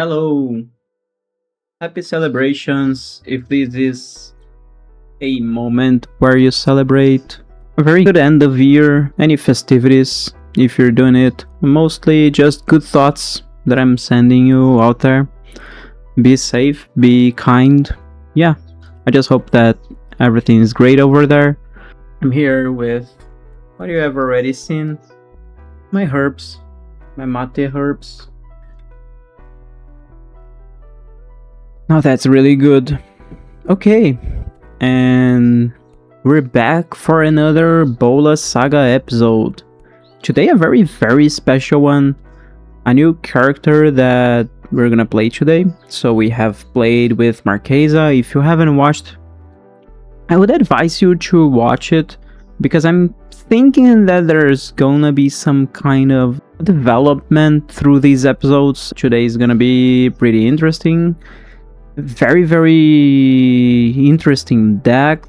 Hello, happy celebrations. If this is a moment where you celebrate a very good end of year, any festivities, if you're doing it, mostly just good thoughts that I'm sending you out there. Be safe, be kind. Yeah, I just hope that everything is great over there. I'm here with what you have already seen, my herbs, my mate herbs. Now that's really good. Okay, and we're back for another Bolas Saga episode. Today a very special one. A new character that we're gonna play today. So we have played with Marquesa. If you haven't watched, I would advise you to watch it, because I'm thinking that there's gonna be some kind of development through these episodes. Today is gonna be pretty interesting. Very interesting deck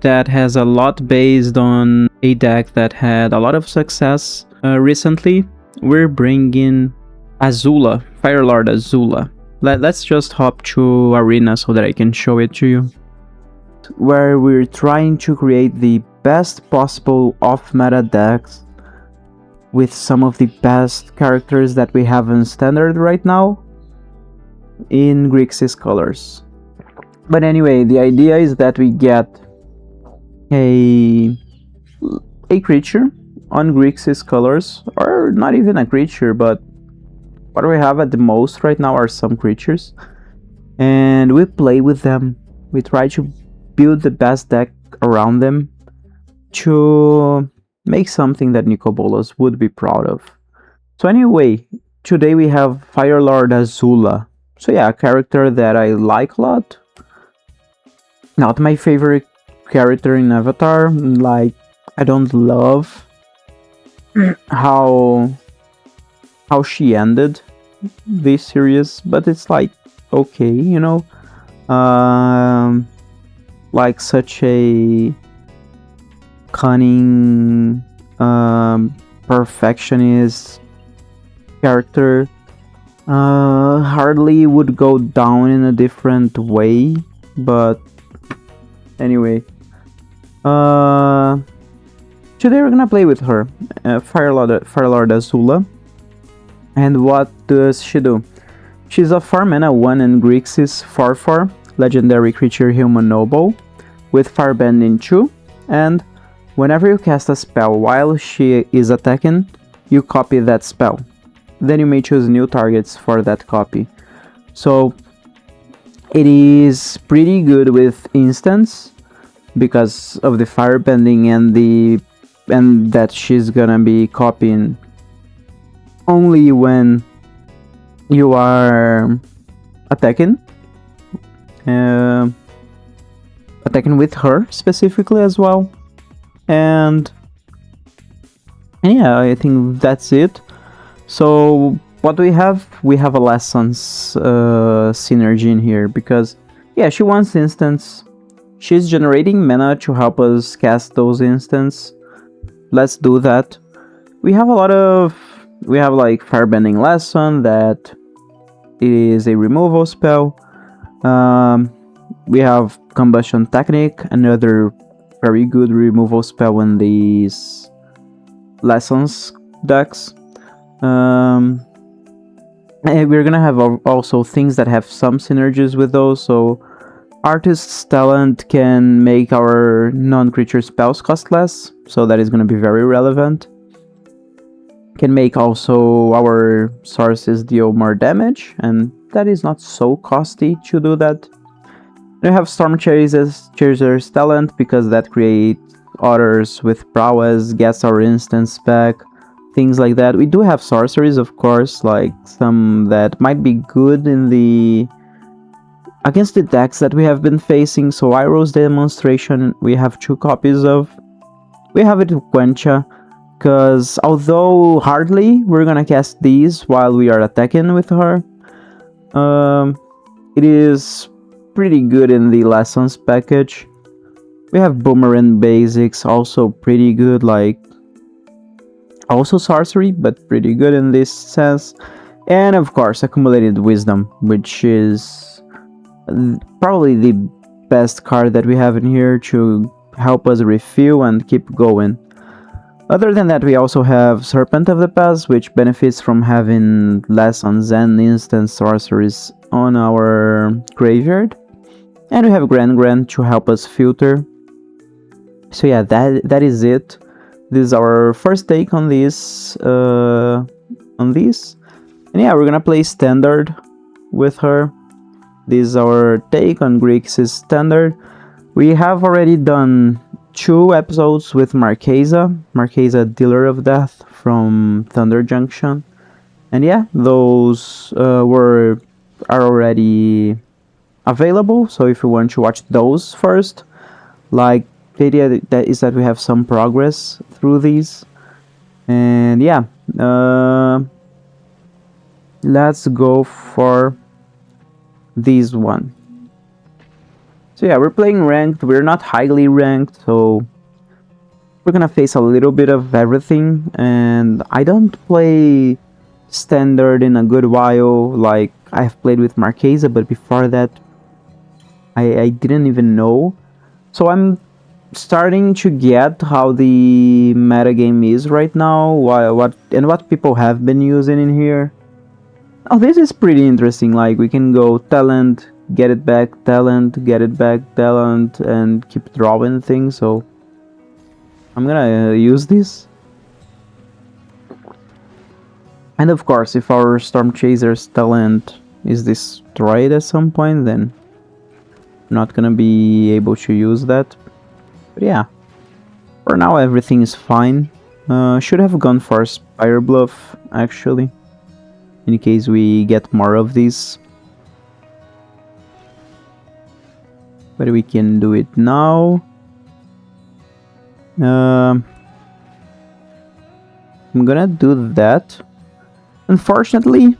that has a lot based on a deck that had a lot of success recently. We're bringing Azula, Fire Lord Azula. Let's just hop to Arena so that I can show it to you. Where we're trying to create the best possible off-meta decks with some of the best characters that we have in Standard right now in Grixis colors. But anyway, the idea is that we get a creature on Grixis colors, or not even a creature, but what we have at the most right now are some creatures, and we play with them. We try to build the best deck around them to make something that Nico Bolas would be proud of. So anyway, today we have Fire Lord Azula. So yeah, a character that I like a lot. Not my favorite character in Avatar. Like, I don't love how she ended this series, but it's like okay, you know. Like such a cunning, perfectionist character. Hardly would go down in a different way, but anyway. Today we're gonna play with her, Fire Lord Azula. And what does she do? She's a 4-mana 1 in Grixis 4/4 legendary creature human noble with Firebending 2, and whenever you cast a spell while she is attacking, you copy that spell. Then you may choose new targets for that copy. So it is pretty good with instants because of the firebending and that she's gonna be copying only when you are attacking. Attacking with her specifically as well. And yeah, I think that's it. So what do we have? We have a lessons synergy in here, because yeah, she wants instants. She's generating mana to help us cast those instants. Let's do that. We have like Firebending Lesson, that is a removal spell. We have Combustion Technique, another very good removal spell in these lessons decks. And we're gonna have also things that have some synergies with those. So Artist's Talent can make our non-creature spells cost less, so that is gonna be very relevant. Can make also our sources deal more damage, and that is not so costly to do that. We have Storm Chaser's Talent, because that creates others with prowess, gets our instants back, things like that. We do have sorceries, of course, like some that might be good in against the decks that we have been facing. So Iroh's Demonstration, we have 2 copies of. We have it with Quencha, because although hardly we're gonna cast these while we are attacking with her, it is pretty good in the lessons package. We have Boomerang Basics, also pretty good, like also sorcery, but pretty good in this sense. And of course, accumulated wisdom, which is probably the best card that we have in here to help us refuel and keep going. Other than that, we also have Serpent of the Past, which benefits from having lessons and instant sorceries on our graveyard. And we have Grand to help us filter. So yeah, that is it. This is our first take on this. And yeah, we're gonna play Standard with her. This is our take on Grixis Standard. We have already done 2 episodes with Marquesa, Dealer of Death from Thunder Junction. And yeah, those are already available. So if you want to watch those first, like, the idea that is that we have some progress through these. And yeah, let's go for this one. So yeah, we're playing ranked. We're not highly ranked, so we're gonna face a little bit of everything. And I don't play Standard in a good while. Like, I've played with Marquesa, but before that I didn't even know. So I'm starting to get how the metagame is right now, what people have been using in here. Oh, this is pretty interesting. Like, we can go talent, get it back, talent, get it back, talent, and keep drawing things. So I'm gonna use this. And of course, if our Storm Chaser's talent is destroyed at some point, then I'm not gonna be able to use that. But yeah, for now everything is fine. Should have gone for Spire Bluff, actually, in case we get more of these. But we can do it now. I'm gonna do that. Unfortunately,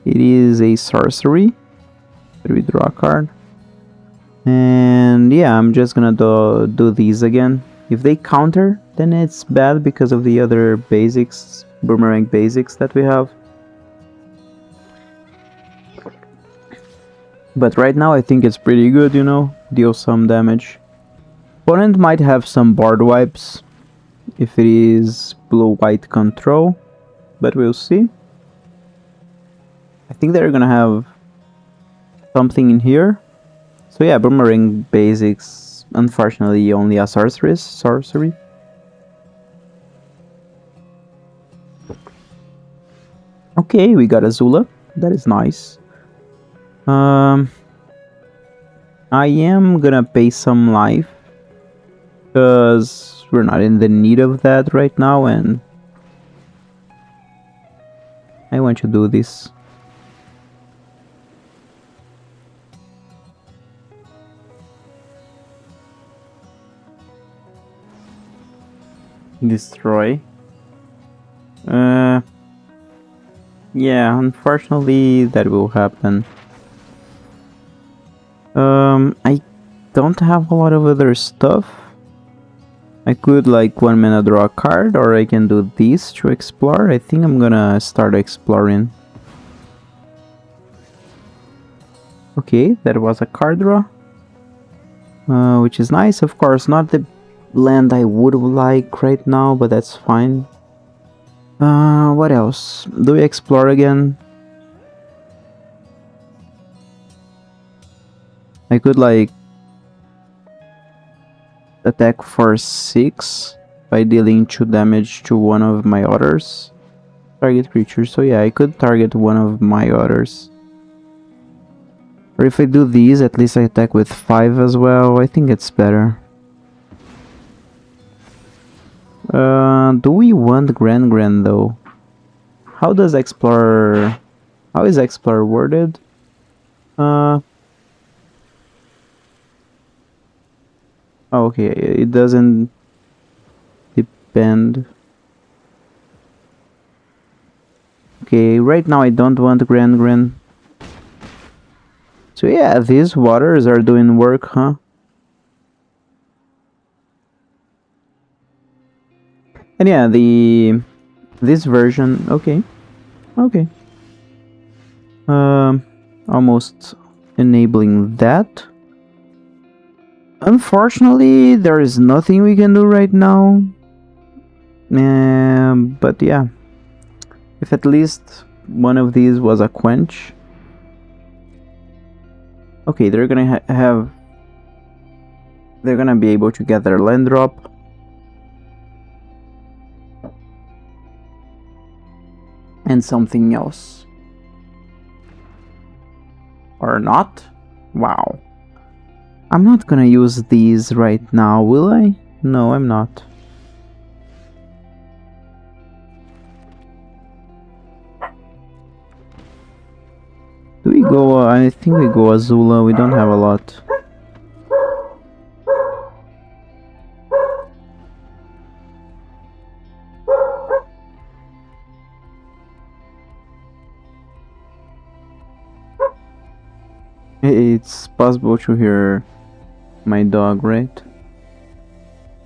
it is a sorcery. But we draw a card. And yeah, I'm just gonna do these again. If they counter, then it's bad because of the other basics, boomerang basics that we have. But right now I think it's pretty good, you know, deal some damage. Opponent might have some board wipes if it is blue-white control, but we'll see. I think they're gonna have something in here. So yeah, boomerang basics, unfortunately only a sorcery. Okay, we got Azula. That is nice. I am gonna pay some life because we're not in the need of that right now, and I want to do this. Destroy. Yeah, unfortunately that will happen. I don't have a lot of other stuff. I could, like, 1 mana draw a card, or I can do this to explore. I think I'm gonna start exploring. Okay, that was a card draw. Which is nice, of course, not the land I would like right now, but that's fine. What else? Do we explore again? I could, like, attack for 6 by dealing 2 damage to one of my others. Target creature, so yeah, I could target one of my others. Or if I do these, at least I attack with 5 as well. I think it's better. Do we want Grand though? How is Explorer worded? Okay, it doesn't depend. Okay, right now I don't want Grand. So yeah, these waters are doing work, huh? And yeah, this version, okay. Okay. Almost enabling that. Unfortunately, there is nothing we can do right now. But yeah, if at least one of these was a quench. Okay, they're gonna have. They're gonna be able to get their land drop. And something else. Or not? Wow. I'm not gonna use these right now, will I? No, I'm not. Do we go? I think we go Azula. We don't have a lot. It's possible to hear my dog, right?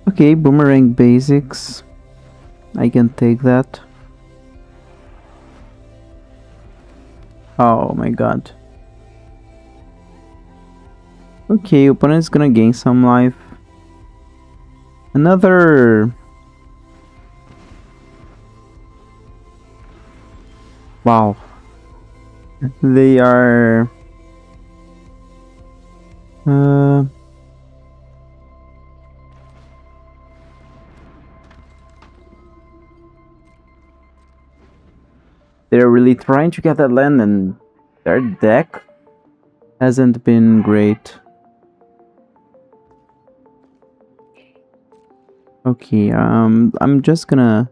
Okay, boomerang basics. I can take that. Oh my god. Okay, opponent's gonna gain some life. Another... Wow. They are... They're really trying to get that land, and their deck hasn't been great. Okay, I'm just gonna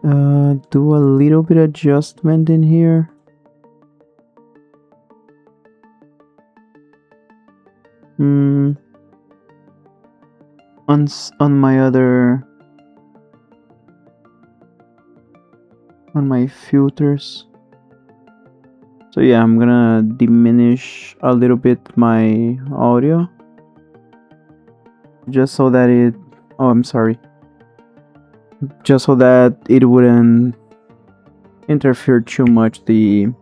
do a little bit adjustment in here. On my other, on my filters. So yeah, I'm gonna diminish a little bit my audio, just so that it... Oh, I'm sorry. Just so that it wouldn't interfere too much the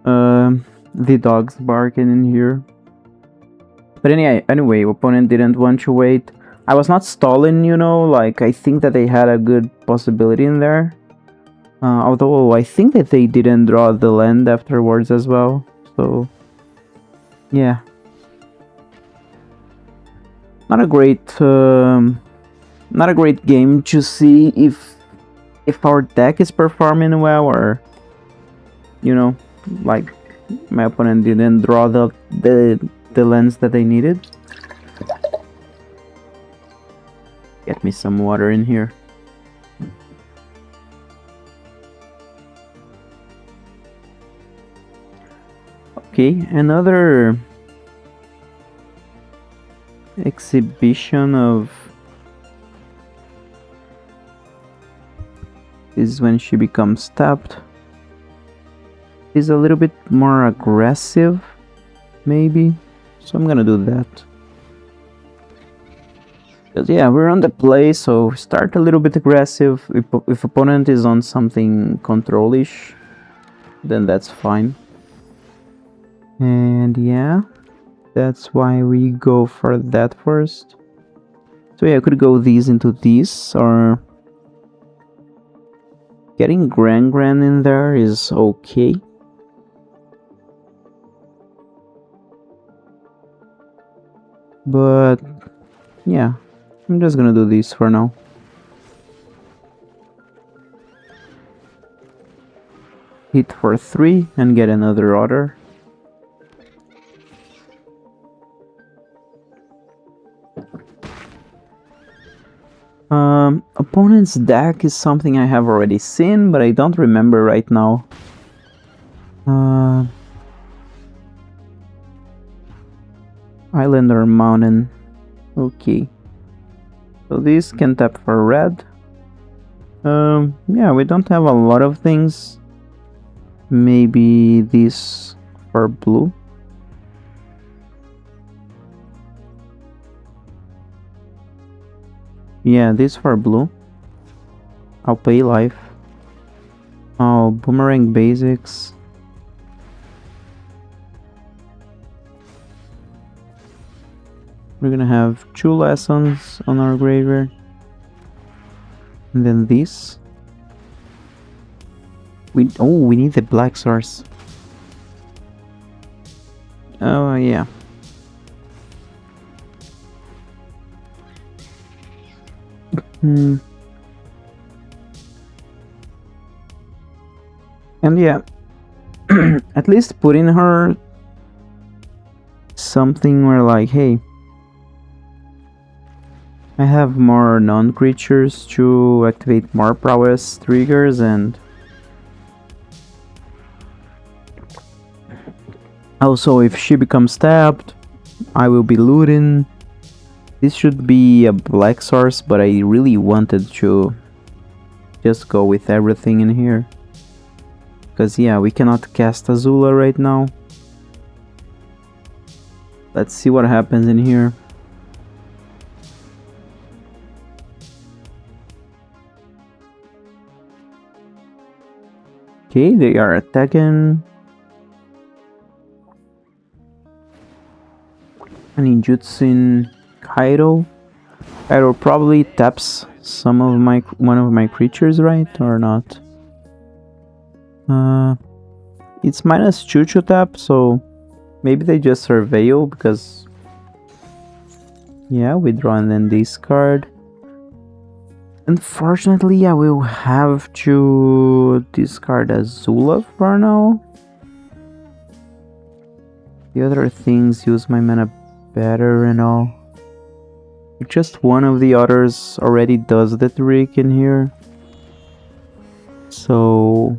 dogs barking in here. But anyway, opponent didn't want to wait. I was not stalling, you know, like I think that they had a good possibility in there. Although I think that they didn't draw the land afterwards as well. So yeah, not a great game to see if our deck is performing well, or you know, like my opponent didn't draw the lands that they needed. Get me some water in here. Okay, another exhibition of... is when she becomes tapped. Is a little bit more aggressive, maybe. So I'm gonna do that. Because yeah, we're on the play, so start a little bit aggressive. If opponent is on something control-ish, then that's fine. And yeah, that's why we go for that first. So yeah, I could go these into these, or getting Gran in there is okay. But yeah, I'm just gonna do this for now. Hit for 3 and get another order. Opponent's deck is something I have already seen, but I don't remember right now. Island or mountain. Okay. So this can tap for red. Yeah, we don't have a lot of things. Maybe this for blue. Yeah, this for blue. I'll pay life. Oh, boomerang basics. We're gonna have 2 lessons on our graveyard. And then this. We need the black source. Oh yeah. Hmm. And yeah, at least put in her something where like, hey, I have more non-creatures to activate more prowess triggers, and also if she becomes tapped, I will be looting. This should be a black source, but I really wanted to just go with everything in here. Because yeah, we cannot cast Azula right now. Let's see what happens in here. Okay, they are attacking. An Ninjutsu Kaido. Kaido probably taps one of my creatures, right? Or not? It's -2 to tap, so maybe they just surveil because yeah, we draw and then discard. Unfortunately, I will have to discard Azula for now. The other things use my mana better and all. Just one of the others already does the trick in here. So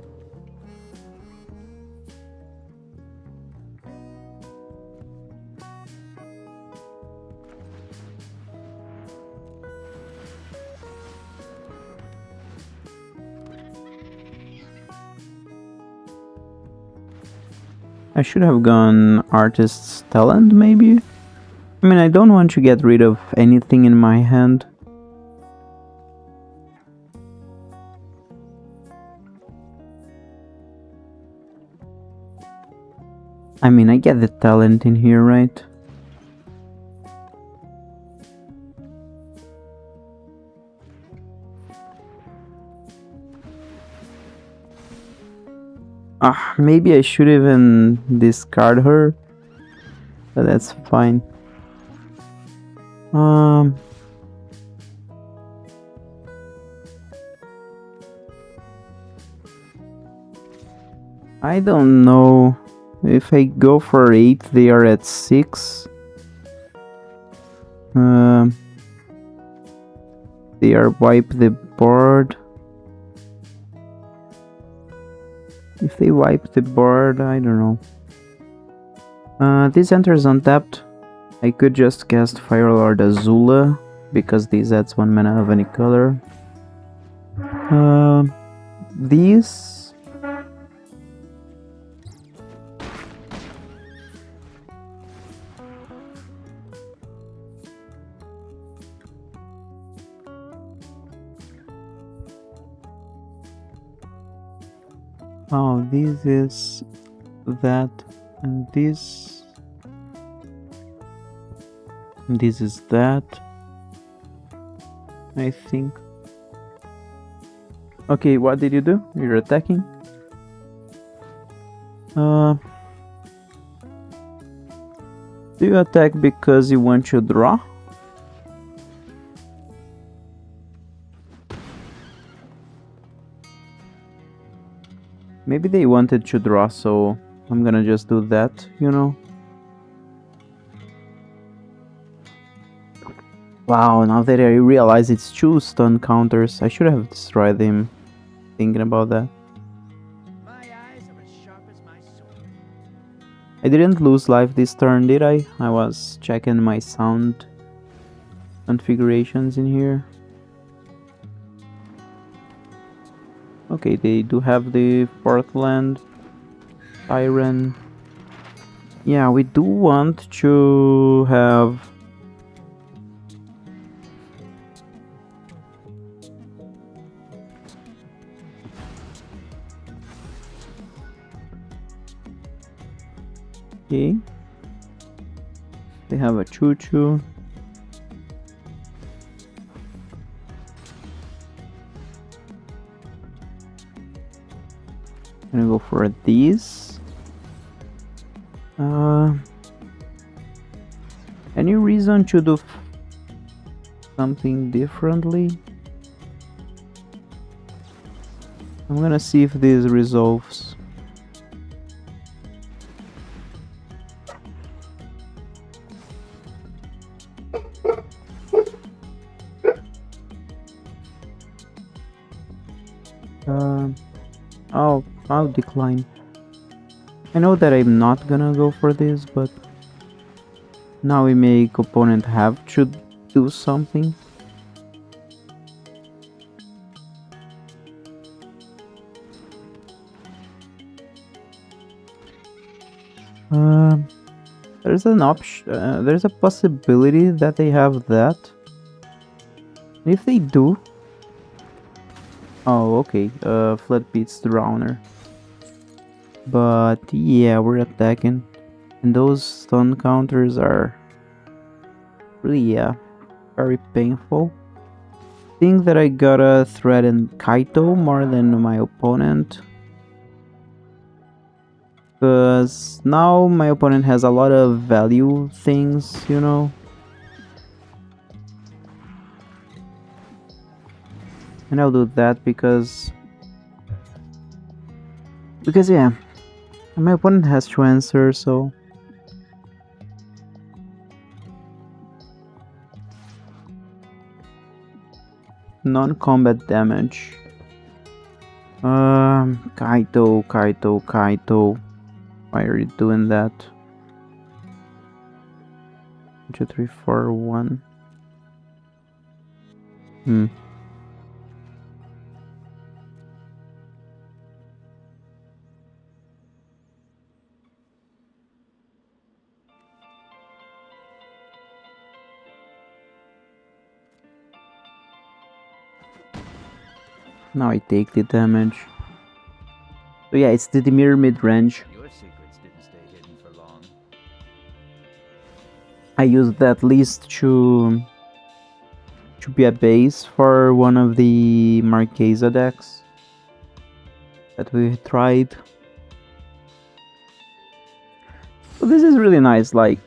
I should have gone Artist's Talent, maybe? I mean, I don't want to get rid of anything in my hand. I mean, I get the talent in here, right? Maybe I should even discard her. But that's fine. I don't know. If I go for 8, they are at 6. They are wipe the board. If they wipe the board, I don't know. This enters untapped. I could just cast Fire Lord Azula, because this adds 1 mana of any color. These... Oh, this is that, and this is that, I think. Okay, what did you do? You're attacking? Do you attack because you want to draw? Maybe they wanted to draw, so I'm gonna just do that, you know? Wow, now that I realize it's 2 stun counters, I should have destroyed them, thinking about that. I didn't lose life this turn, did I? I was checking my sound configurations in here. Okay, they do have the 4th land. Iron. Yeah, we do want to have... Okay. They have a choo-choo. Gonna go for these. Any reason to do something differently? I'm gonna see if this resolves. I'll decline. I know that I'm not gonna go for this, but now we make opponent have to do something. There's an option. There's a possibility that they have that. If they do, oh, okay. Flood beats the Drowner. But yeah, we're attacking, and those stun counters are really very painful. Think that I gotta threaten Kaito more than my opponent, because now my opponent has a lot of value things, you know. And I'll do that because yeah, my opponent has to answer, so non-combat damage. Kaito. Why are you doing that? 2, 3, 4, 1. Now I take the damage. So yeah, it's the Dimir mid-range. Your secrets didn't stay hidden for long. I used that list to be a base for one of the Marquesa decks that we tried. So this is really nice. Like,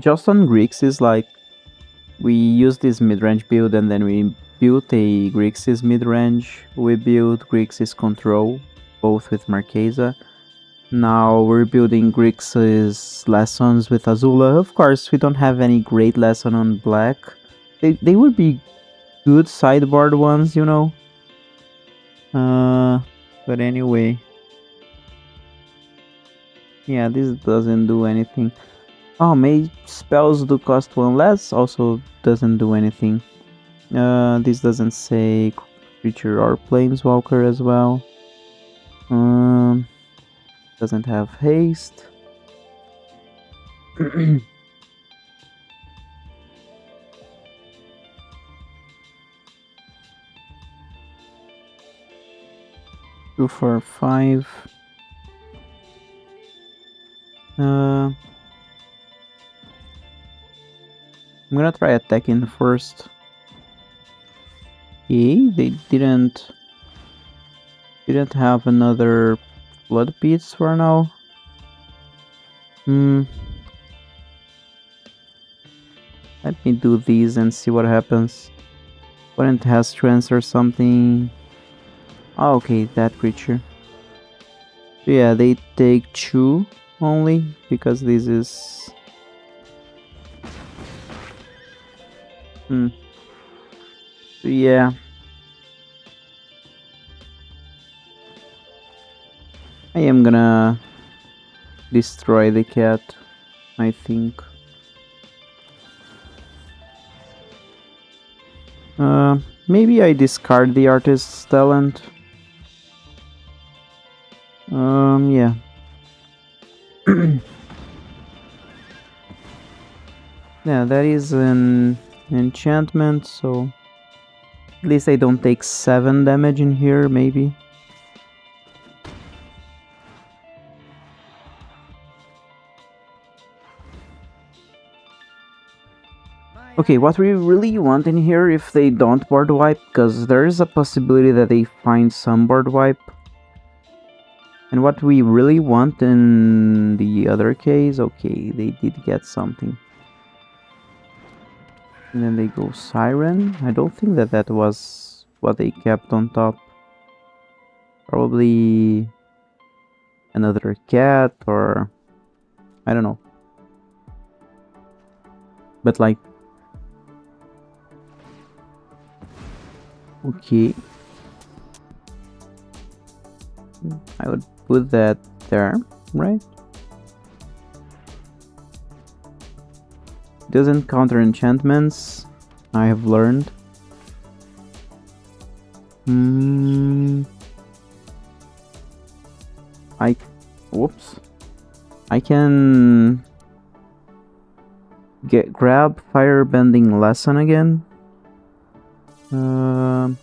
just on Grixis, like, we used this mid-range build and then we built a Grixis mid-range. We built Grixis control, both with Marquesa. Now we're building Grixis lessons with Azula. Of course, we don't have any great lesson on black. They would be good sideboard ones, you know. But anyway. Yeah, this doesn't do anything. Oh, mage spells do cost 1 less, also doesn't do anything. This doesn't say creature or planeswalker as well. Doesn't have haste. Two, 4, 5. I'm gonna try attacking first. Okay, they didn't have another blood beats for now. Let me do these and see what happens. Opponent has to answer something. Oh, okay, that creature. So yeah, they take 2 only because this is. So yeah. I am gonna destroy the cat, I think. Maybe I discard the artist's talent. Yeah. Yeah, that is an enchantment, so at least I don't take 7 damage in here, maybe. Okay, what we really want in here if they don't board wipe, because there is a possibility that they find some board wipe. And what we really want in the other case, okay, they did get something. And then they go Siren. I don't think that that was what they kept on top. Probably another cat or I don't know. But like, okay, I would put that there, right? Doesn't counter enchantments, I have learned. Whoops. I can grab firebending lesson again. And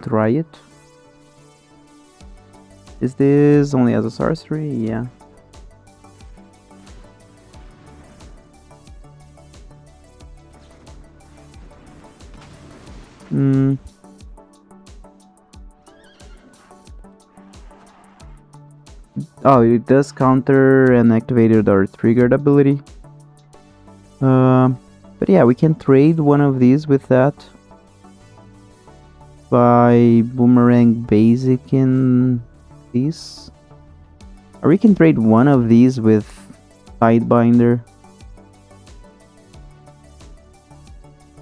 try it. Is this only as a sorcery? Yeah. Oh, it does counter an activated or triggered ability. But yeah, we can trade one of these with that. By boomerang basic in these. Or we can trade one of these with Sidebinder.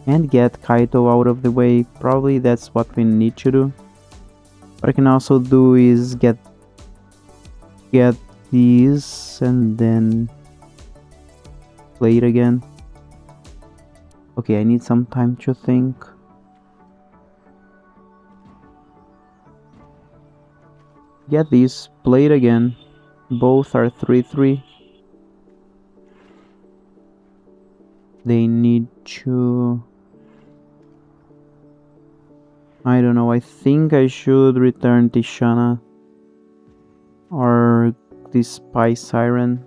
And get Kaito out of the way. Probably that's what we need to do. What I can also do is get these and then play it again. Okay, I need some time to think. Get these, play it again. Both are 3/3. They need to... I don't know, I think I should return Tishana. Or this Spy Siren.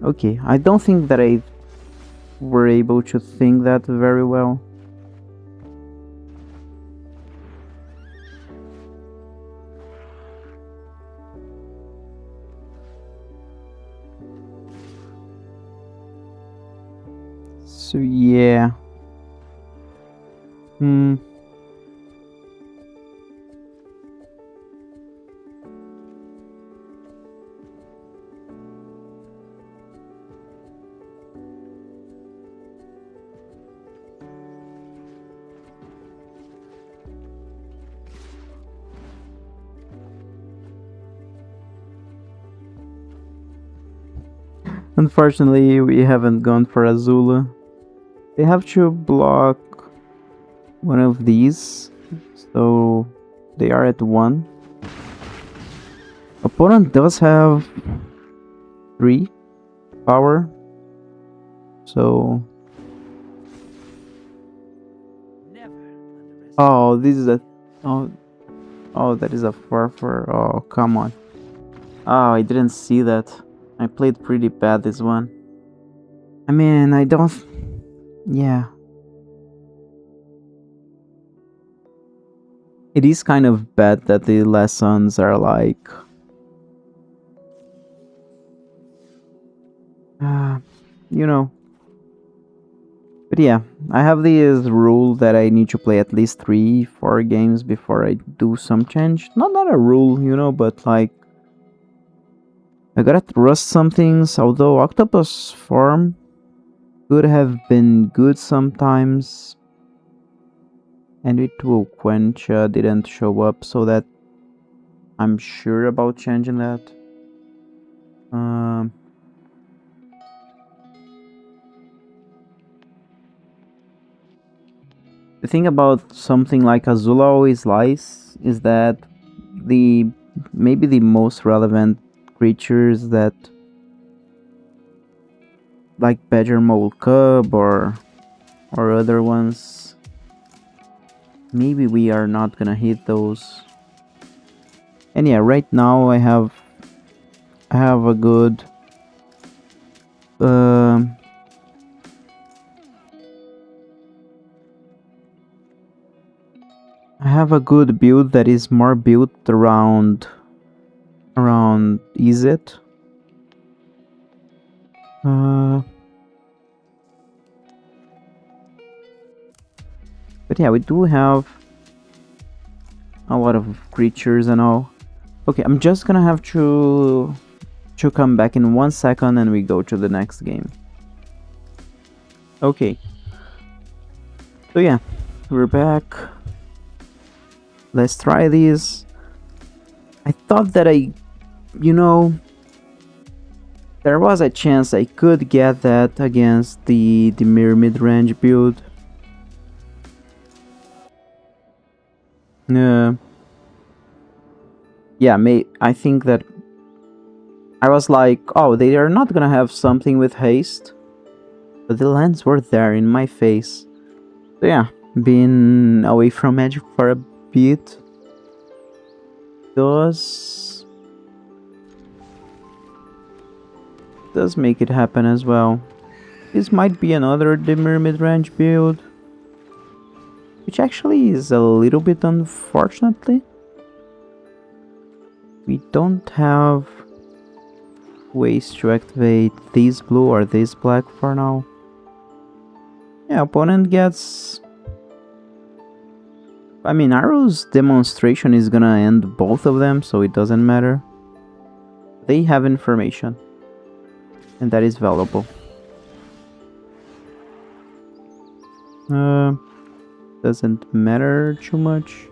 Okay, I don't think that I were able to think that very well. So yeah. Unfortunately, we haven't gone for Azula. They have to block one of these, so they are at 1. Opponent does have 3 power, so... Oh, this is a... Oh, that is a 4/4. Oh, come on. Oh, I didn't see that. I played pretty bad this one. I mean, I don't... Yeah. It is kind of bad that the lessons are like... you know. But yeah, I have this rule that I need to play at least 3-4 games before I do some change. Not a rule, you know, but like... I gotta trust some things, although Octopus form could have been good sometimes. And it will quench didn't show up, so that I'm sure about changing that. The thing about something like Azula always lies is that maybe the most relevant creatures that like Badger Mole Cub or other ones, maybe we are not gonna hit those. And yeah, right now I have a good um I have a good build that is more built around Izzet. Uh, but yeah, we do have a lot of creatures and all. Okay, I'm just gonna have to come back in 1 second and we go to the next game. Okay. So yeah, we're back. Let's try this. I thought that you know, there was a chance I could get that against the mirror mid-range build. Yeah, I think that I was like, oh, they are not gonna have something with haste. But the lands were there in my face. So yeah, being away from Magic for a bit does make it happen as well. This might be another dimmer mid-range build, which actually is a little bit unfortunately. We don't have ways to activate this blue or this black for now. Yeah, opponent gets... I mean, Arrow's demonstration is gonna end both of them, so it doesn't matter. They have information, and that is valuable. Doesn't matter too much.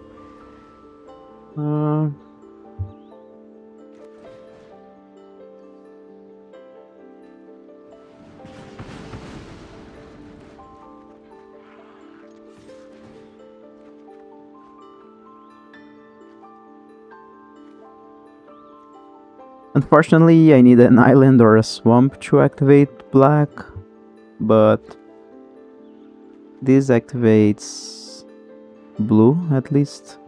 Unfortunately, I need an island or a swamp to activate black, but this activates blue at least.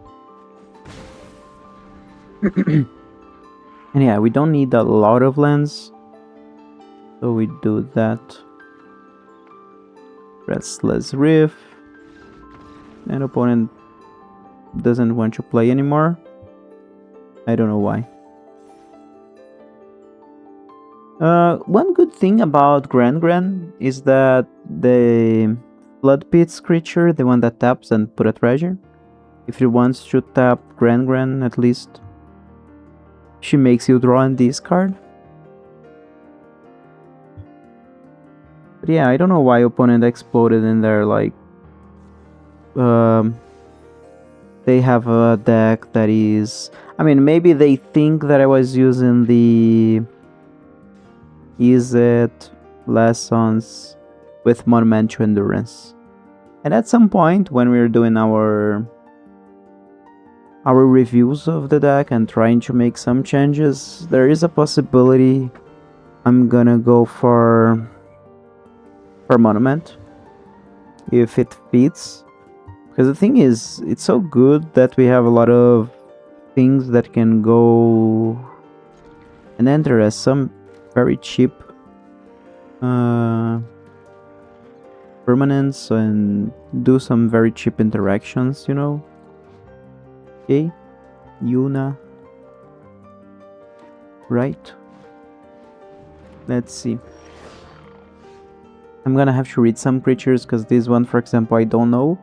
And yeah, we don't need a lot of lands, so we do that. Restless Riff, and opponent doesn't want to play anymore. I don't know why. One good thing about Gran is that the Blood Pits creature, the one that taps and put a treasure, if it wants to tap Gran, at least she makes you draw and discard. But yeah, I don't know why opponent exploded in there. Like, they have a deck that is... I mean, maybe they think that I was using the Izzet lessons with Monumental Endurance. And at some point, when we're doing our reviews of the deck and trying to make some changes, there is a possibility I'm gonna go for Monument if it fits. Because the thing is, it's so good that we have a lot of things that can go and enter as some very cheap permanents and do some very cheap interactions, you know? Okay, Yuna. Right. Let's see. I'm gonna have to read some creatures because this one, for example, I don't know.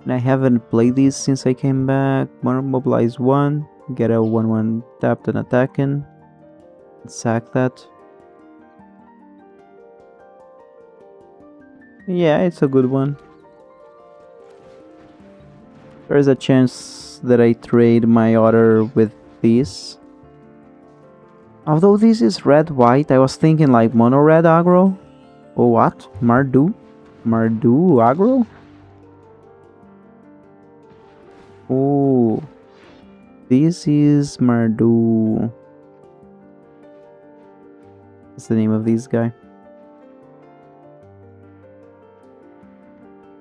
And I haven't played this since I came back. Mobilize 1, get a 1/1 tapped and attacking. Sack that. Yeah, it's a good one. There's a chance that I trade my other with this. Although this is red-white, I was thinking like mono-red aggro. Oh, what? Mardu? Mardu aggro? Oh, this is Mardu. What's the name of this guy?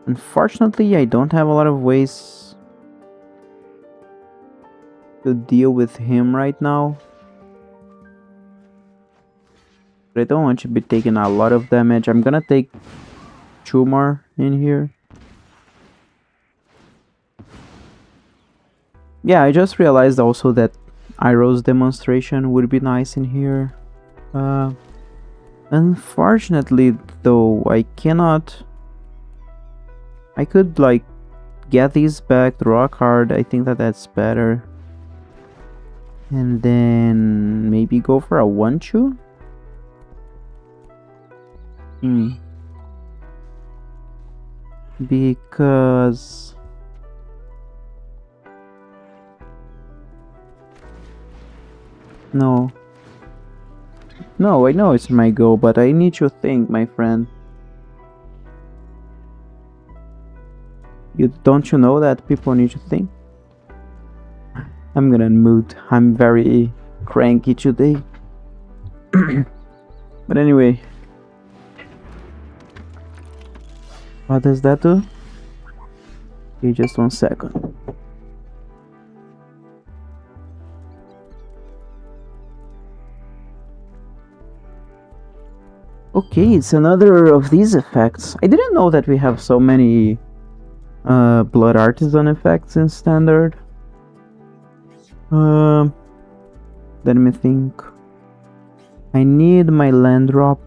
Unfortunately, I don't have a lot of ways to deal with him right now. But I don't want to be taking a lot of damage. I'm gonna take 2 more in here. Yeah, I just realized also that Iroh's demonstration would be nice in here. Unfortunately, though, I cannot... I could, like, get these back, draw a card. I think that that's better. And then maybe go for a 1-2? Because... No. No, I know it's my go, but I need to think, my friend. Don't you know that people need to think? I'm gonna mood. I'm very cranky today. But anyway. What does that do? Okay, just 1 second. Okay, it's another of these effects. I didn't know that we have so many Blood Artisan effects in Standard. Let me think. I need my land drop.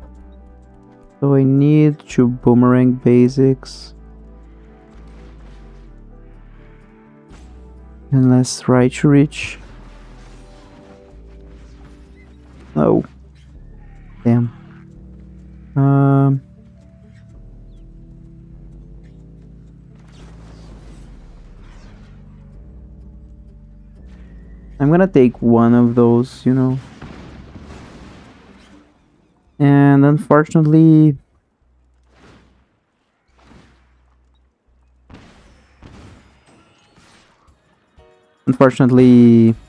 So I need to boomerang basics. And let's try to reach. Oh. Damn. I'm gonna take one of those, you know. And unfortunately...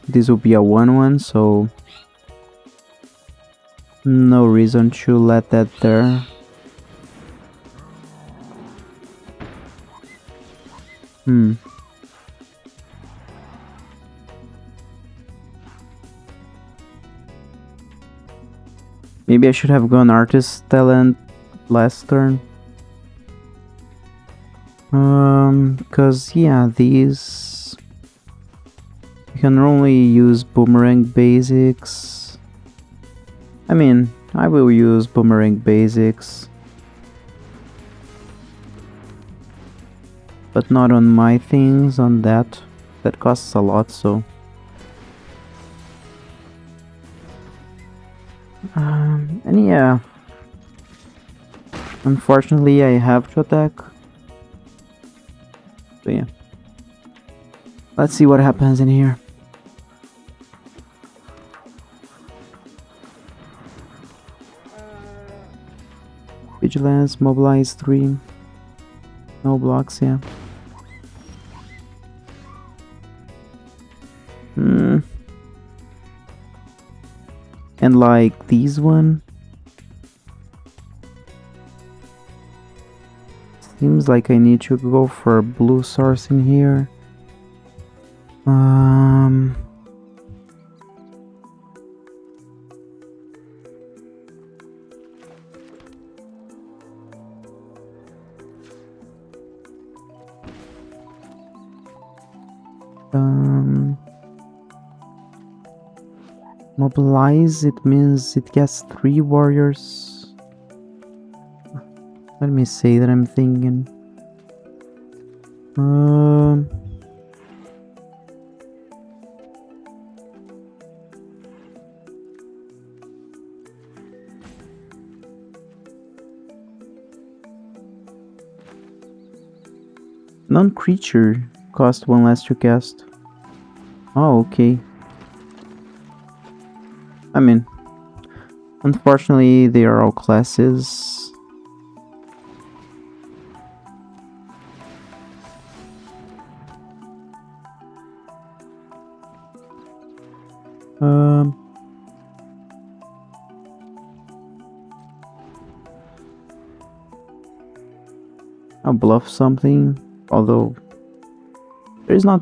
this will be a 1-1, so... no reason to let that there. Maybe I should have gone Artist Talent last turn. Because yeah, these... you can only use Boomerang Basics. I mean, I will use Boomerang Basics. But not on my things, on that. That costs a lot, so... and yeah, unfortunately I have to attack. So yeah, let's see what happens in here. Vigilance, mobilize 3. No blocks, yeah. And like these one, seems like I need to go for a blue source in here. Mobilize, it means it gets 3 warriors. Let me say that I'm thinking. Non-creature cost 1 less to cast. Oh, okay. I mean, unfortunately, they are all classes. I'll bluff something, although there is not...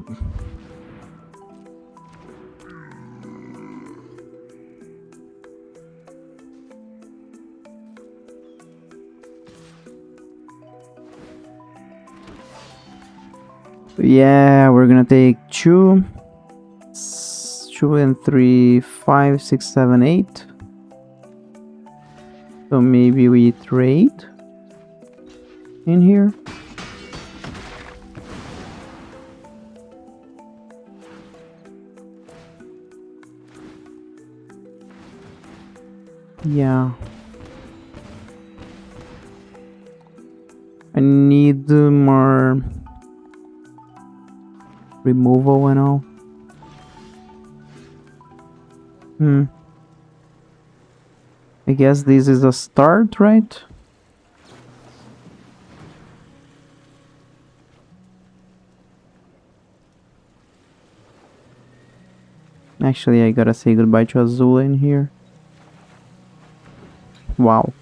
Yeah, we're gonna take 2, 2 and 3, 5, 6, 7, 8. So maybe we trade in here. Yeah. I need more removal and all. I guess this is a start, right? Actually, I gotta say goodbye to Azula in here. Wow.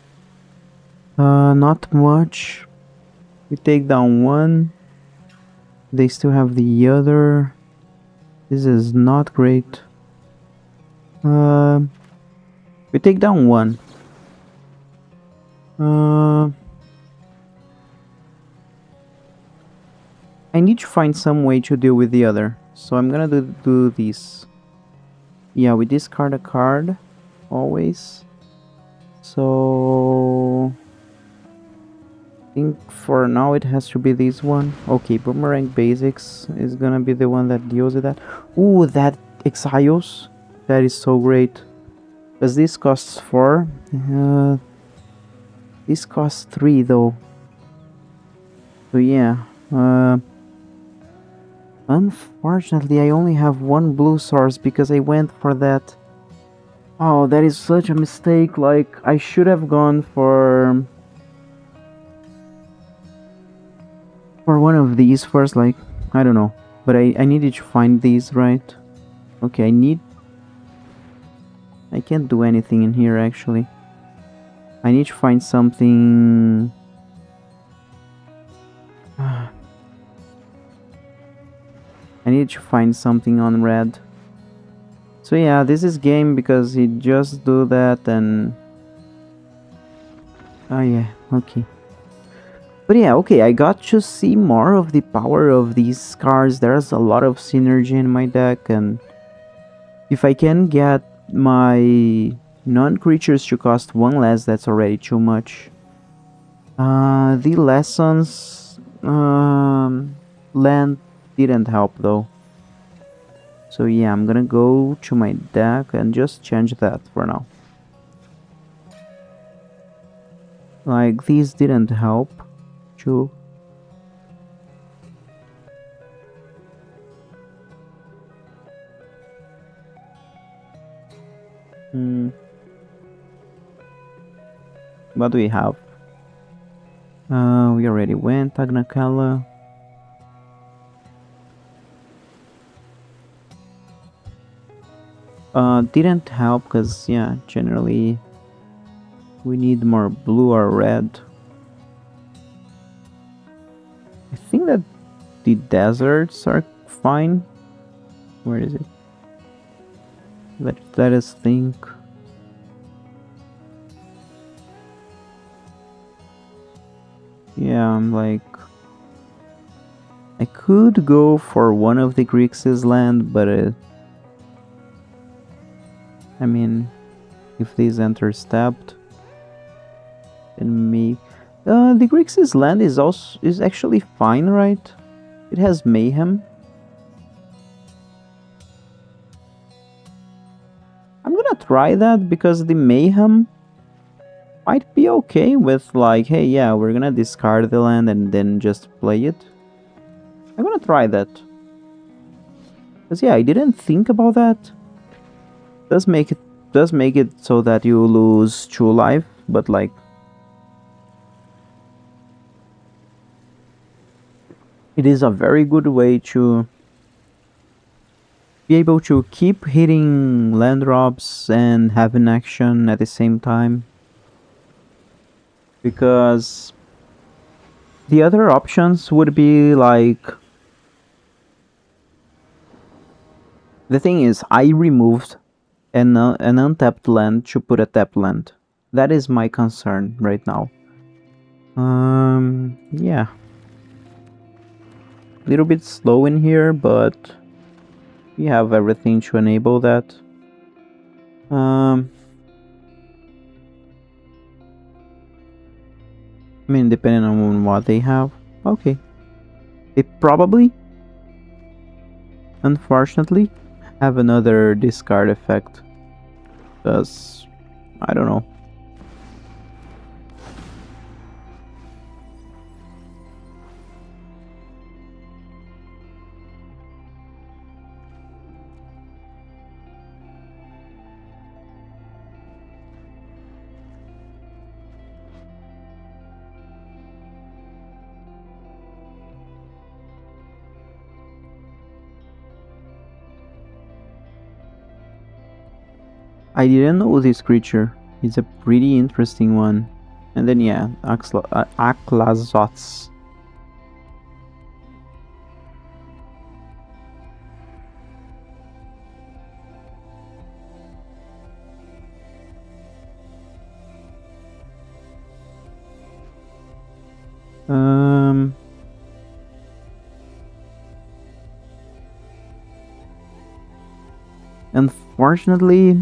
Not much. We take down one. They still have the other. This is not great. We take down one. I need to find some way to deal with the other. So I'm gonna do this. Yeah, we discard a card. Always. So I think for now it has to be this one. Okay, Boomerang Basics is gonna be the one that deals with that. Ooh, that Exiles. That is so great. Because this costs 4. This costs 3 though. So yeah. Unfortunately, I only have one blue source because I went for that. Oh, that is such a mistake. Like, I should have gone for one of these first. Like, I don't know. But I needed to find these, right? Okay, I can't do anything in here, actually. I need to find something... I need to find something on red. So yeah, this is game because he just do that and... Oh yeah, okay. But yeah, okay, I got to see more of the power of these cards. There's a lot of synergy in my deck, and if I can get my non-creatures to cost 1 less, that's already too much. The lessons land didn't help though. So yeah, I'm gonna go to my deck and just change that for now. Like, these didn't help too. What do we have? We already went Agnakala. Didn't help because, yeah, generally we need more blue or red. I think that the deserts are fine. Where is it? Let us think. Yeah, I'm like... I could go for one of the Grixis land, but I mean, if these enter tapped, then me. The Grixis land is actually fine, right? It has Mayhem. I'm gonna try that because the Mayhem might be okay with, like, hey, yeah, we're gonna discard the land and then just play it. I'm gonna try that. Because yeah, I didn't think about that. Does make it so that you lose 2 life, but like, it is a very good way to be able to keep hitting land drops and have an action at the same time. Because the other options would be like... The thing is, I removed an untapped land to put a tapped land. That is my concern right now. Yeah. little bit slow in here, but we have everything to enable that. I mean, depending on what they have. Okay. They probably, unfortunately, have another discard effect. Because, I don't know. I didn't know this creature. It's a pretty interesting one. And then yeah, Aklazots. Unfortunately,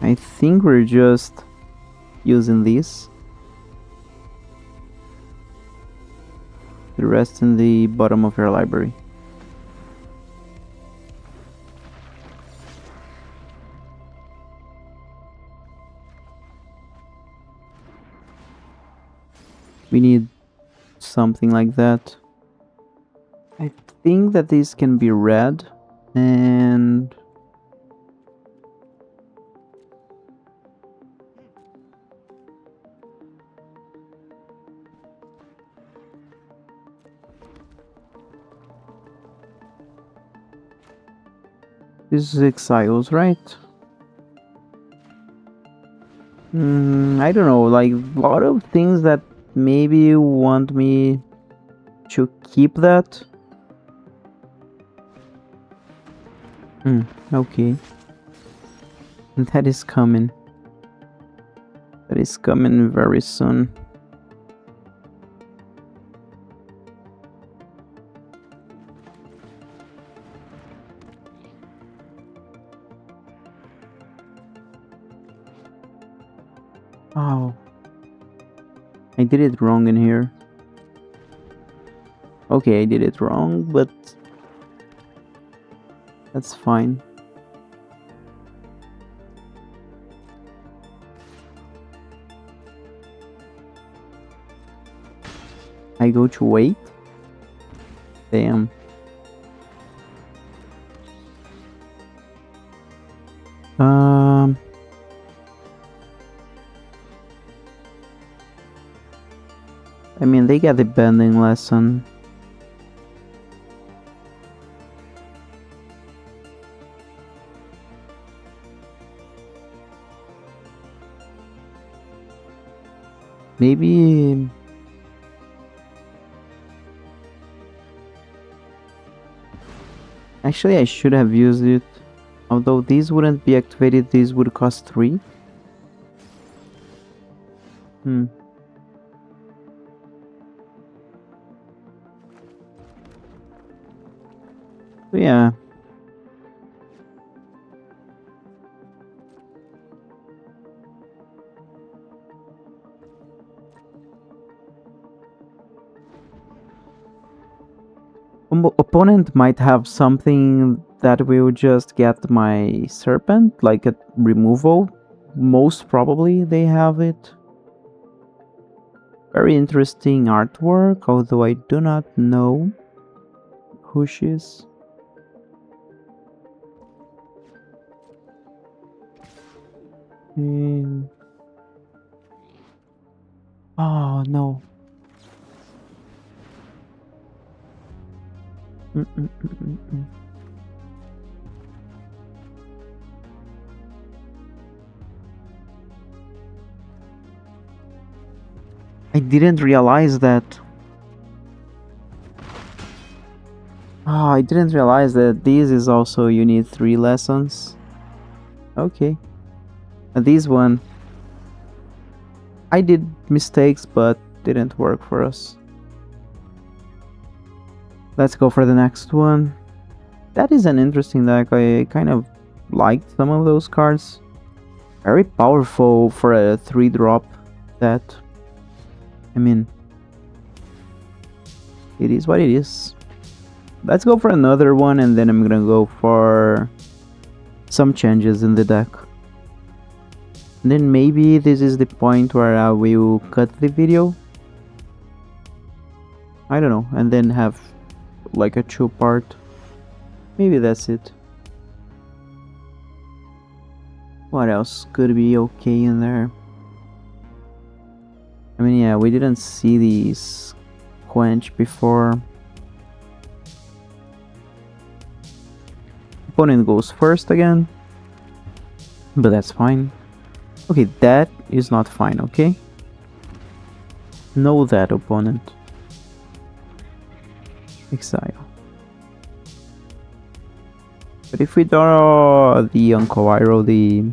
I think we're just using this. The rest in the bottom of your library. We need something like that. I think that this can be red, and this is Exiles, right? I don't know, like a lot of things that maybe want me to keep that. Okay. That is coming. That is coming very soon. Oh. I did it wrong in here. Okay, I did it wrong, but that's fine. I go to wait. Damn. I mean, they get the bending lesson. Maybe... Actually, I should have used it. Although these wouldn't be activated, these would cost 3. So yeah. Opponent might have something that will just get my serpent, like a removal. Most probably they have it. Very interesting artwork, although I do not know who she is. Oh no. I didn't realize that. Oh, I didn't realize that this is also you need 3 lessons. Okay. And this one, I did mistakes, but didn't work for us. Let's go for the next one. That is an interesting deck. I kind of liked some of those cards. Very powerful for a 3-drop. That, I mean, it is what it is. Let's go for another one, and then I'm gonna go for some changes in the deck. And then maybe this is the point where I will cut the video. I don't know, and then have like a 2-part. Maybe that's it. What else could be okay in there? I mean, yeah, we didn't see these quench before. Opponent goes first again, but that's fine. Okay, that is not fine, okay? Know that, opponent. Exile. But if we draw the Uncle Iroh, the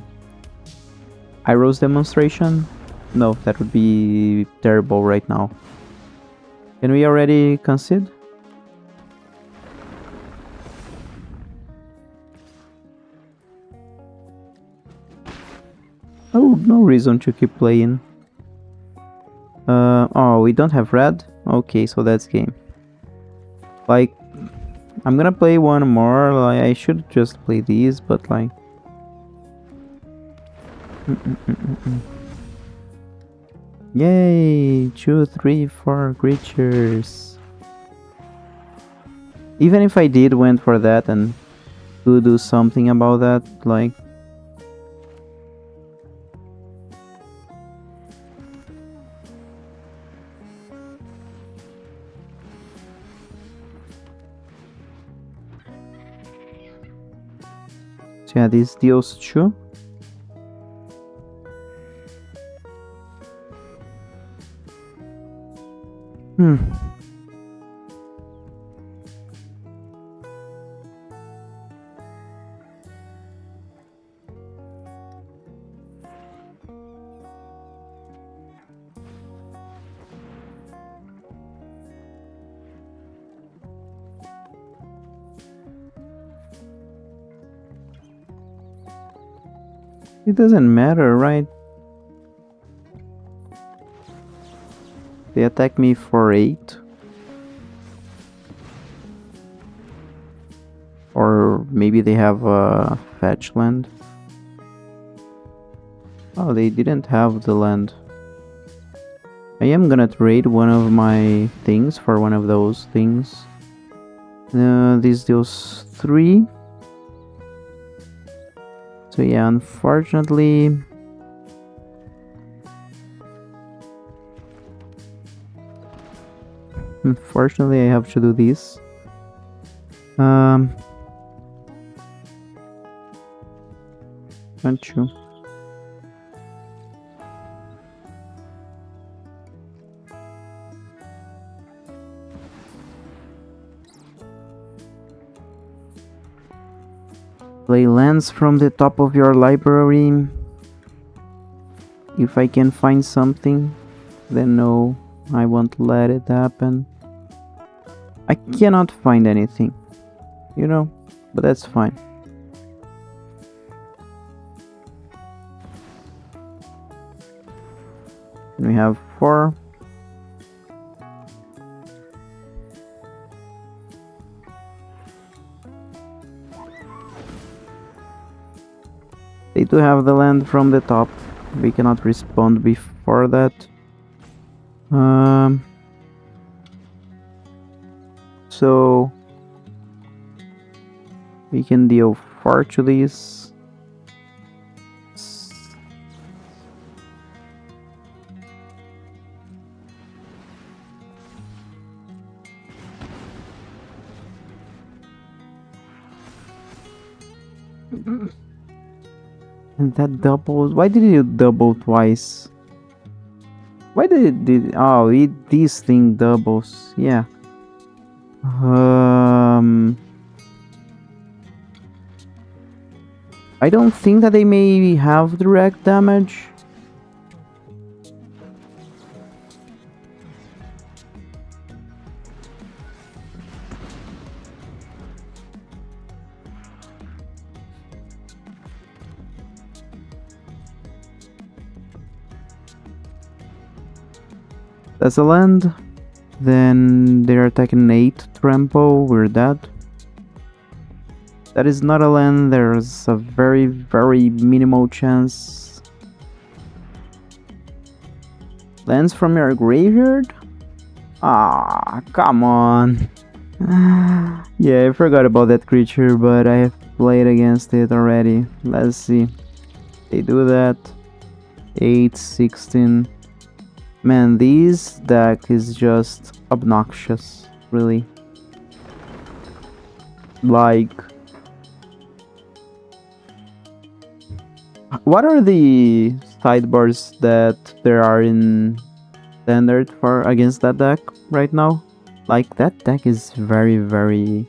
Iroh's demonstration, no, that would be terrible right now. Can we already concede? Oh, no reason to keep playing. Oh, we don't have red? Okay, so that's game. Like, I'm gonna play one more. Like, I should just play these, but like... Yay! 2, 3, 4 creatures. Even if I did went for that and could do something about that, like... So yeah, this deals 2. It doesn't matter, right? They attack me for 8. Or maybe they have a fetch land. Oh, they didn't have the land. I am gonna trade one of my things for one of those things. This deals 3. So yeah, unfortunately... Unfortunately, I have to do this. Can't you? Play lands from the top of your library. If I can find something, then no, I won't let it happen. I cannot find anything, you know, but that's fine. And we have 4. They do have the land from the top. We cannot respond before that. So we can deal 4 to these. And that doubles. Why did you double twice? Why did it did? Oh, this thing doubles. Yeah. I don't think that they may have direct damage. That's a land. Then they're attacking 8 trample, we're dead. That is not a land, there's a very, very minimal chance. Lands from your graveyard? Ah, come on. Yeah, I forgot about that creature, but I have played against it already. Let's see. They do that. 8, 16. Man, this deck is just obnoxious, really. Like, what are the sidebars that there are in standard for against that deck right now? Like, that deck is very, very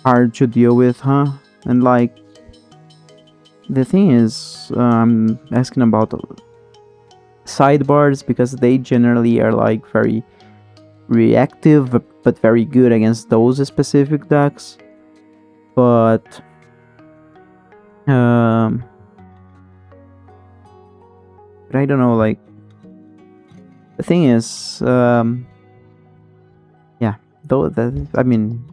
hard to deal with, huh? And like, the thing is, I'm asking about sidebars because they generally are like very reactive but very good against those specific decks. But I don't know, like, the thing is, yeah, though that, I mean,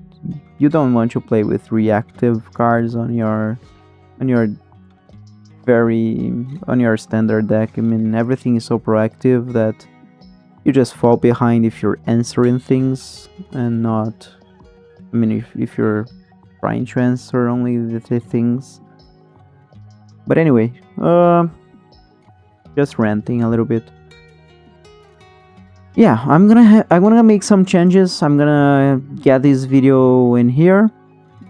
you don't want to play with reactive cards on your standard deck. I mean, everything is so proactive that you just fall behind if you're answering things and not, I mean, if you're trying to answer only the things. But anyway, just ranting a little bit. Yeah, I'm gonna make some changes. I'm gonna get this video in here.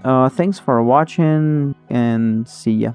Thanks for watching and see ya.